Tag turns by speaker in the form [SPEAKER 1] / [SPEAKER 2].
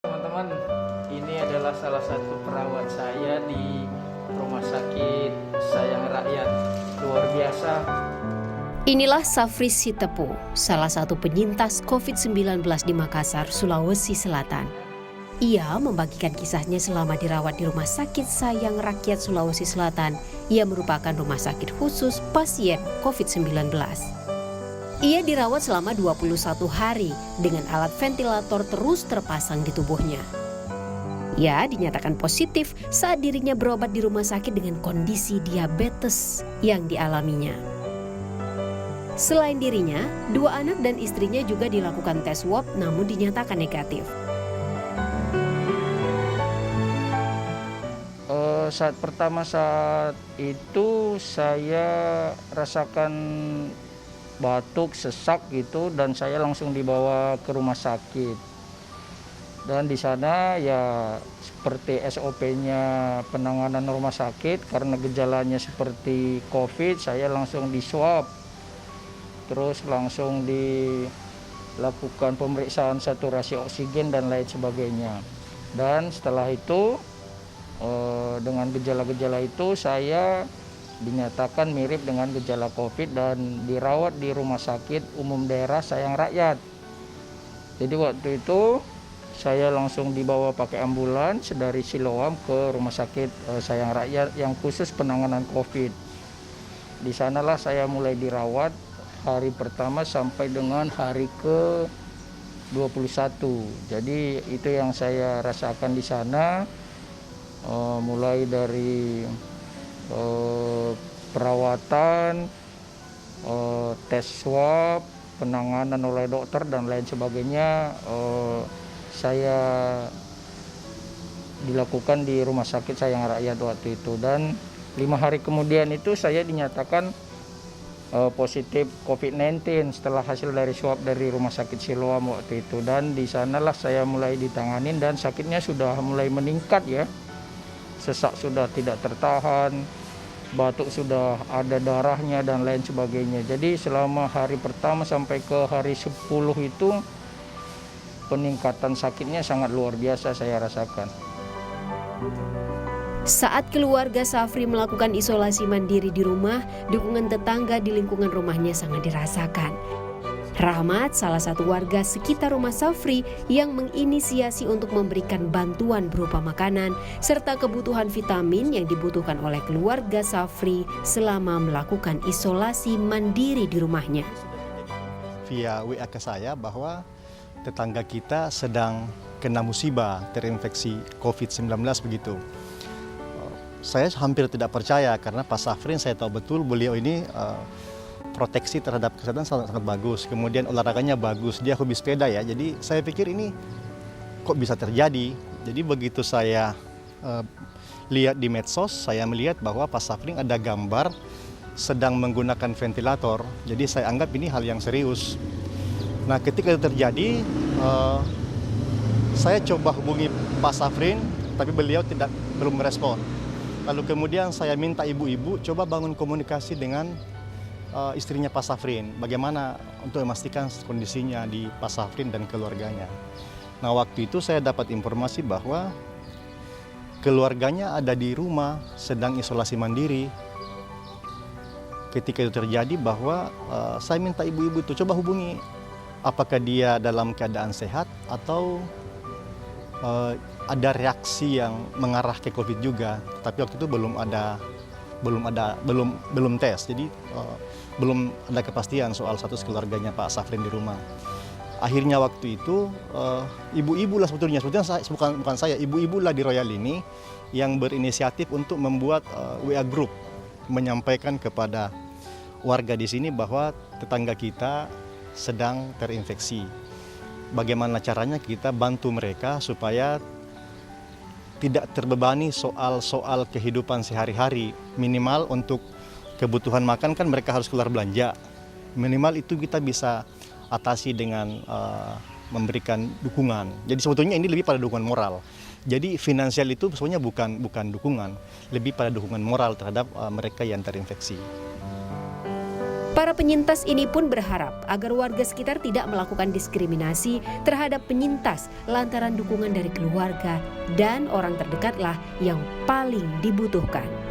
[SPEAKER 1] Teman-teman, ini adalah salah satu perawat saya di Rumah Sakit Sayang Rakyat. Luar biasa.
[SPEAKER 2] Inilah Safri Sitepu, salah satu penyintas COVID-19 di Makassar, Sulawesi Selatan. Ia membagikan kisahnya selama dirawat di Rumah Sakit Sayang Rakyat Sulawesi Selatan. Ia merupakan rumah sakit khusus pasien COVID-19. Ia dirawat selama 21 hari dengan alat ventilator terus terpasang di tubuhnya. Ia dinyatakan positif saat dirinya berobat di rumah sakit dengan kondisi diabetes yang dialaminya. Selain dirinya, 2 anak dan istrinya juga dilakukan tes swab namun dinyatakan negatif.
[SPEAKER 1] Saat itu saya rasakan batuk, sesak gitu, dan saya langsung dibawa ke rumah sakit. Dan di sana ya seperti SOP-nya penanganan rumah sakit, karena gejalanya seperti COVID, saya langsung di swab. Terus langsung dilakukan pemeriksaan saturasi oksigen dan lain sebagainya. Dan setelah itu dengan gejala-gejala itu saya dinyatakan mirip dengan gejala COVID dan dirawat di Rumah Sakit Umum Daerah Sayang Rakyat. Jadi waktu itu saya langsung dibawa pakai ambulans dari Siloam ke Rumah Sakit Sayang Rakyat yang khusus penanganan COVID. Di sanalah saya mulai dirawat hari pertama sampai dengan hari ke-21. Jadi itu yang saya rasakan di sana, mulai dari perawatan, tes swab, penanganan oleh dokter dan lain sebagainya, saya dilakukan di Rumah Sakit Sayang Rakyat waktu itu. Dan 5 hari kemudian itu saya dinyatakan positif COVID-19 setelah hasil dari swab dari Rumah Sakit Siloam waktu itu. Dan di sanalah saya mulai ditanganin dan sakitnya sudah mulai meningkat ya. Sesak sudah tidak tertahan, batuk sudah ada darahnya dan lain sebagainya. Jadi selama hari pertama sampai ke hari 10 itu peningkatan sakitnya sangat luar biasa saya rasakan.
[SPEAKER 2] Saat keluarga Safri melakukan isolasi mandiri di rumah, dukungan tetangga di lingkungan rumahnya sangat dirasakan. Rahmat, salah satu warga sekitar rumah Safri yang menginisiasi untuk memberikan bantuan berupa makanan serta kebutuhan vitamin yang dibutuhkan oleh keluarga Safri selama melakukan isolasi mandiri di rumahnya.
[SPEAKER 3] Via WA ke saya bahwa tetangga kita sedang kena musibah terinfeksi COVID-19 begitu. Saya hampir tidak percaya karena Pak Safrin saya tahu betul beliau ini proteksi terhadap kesehatan sangat bagus, kemudian olahraganya bagus, dia hobi sepeda ya, jadi saya pikir ini kok bisa terjadi. Jadi begitu saya lihat di medsos, saya melihat bahwa Pak Safrin ada gambar sedang menggunakan ventilator, jadi saya anggap ini hal yang serius. Nah ketika itu terjadi, saya coba hubungi Pak Safrin, tapi beliau belum merespon. Lalu kemudian saya minta ibu-ibu coba bangun komunikasi dengan istrinya Pak Safrin, bagaimana untuk memastikan kondisinya di Pak Safrin dan keluarganya. Nah waktu itu saya dapat informasi bahwa keluarganya ada di rumah sedang isolasi mandiri. Ketika itu terjadi bahwa saya minta ibu-ibu itu coba hubungi apakah dia dalam keadaan sehat atau ada reaksi yang mengarah ke COVID juga. Tapi waktu itu belum tes, jadi belum ada kepastian soal status keluarganya Pak Safrin di rumah. Akhirnya waktu itu ibu-ibu lah sebetulnya bukan saya, ibu-ibu lah di Royal ini yang berinisiatif untuk membuat WA group menyampaikan kepada warga di sini bahwa tetangga kita sedang terinfeksi. Bagaimana caranya kita bantu mereka supaya tidak terbebani soal kehidupan sehari-hari. Minimal untuk kebutuhan makan kan mereka harus keluar belanja. Minimal itu kita bisa atasi dengan memberikan dukungan. Jadi sebetulnya ini lebih pada dukungan moral. Jadi finansial itu sebenarnya bukan dukungan, lebih pada dukungan moral terhadap mereka yang terinfeksi.
[SPEAKER 2] Para penyintas ini pun berharap agar warga sekitar tidak melakukan diskriminasi terhadap penyintas lantaran dukungan dari keluarga dan orang terdekatlah yang paling dibutuhkan.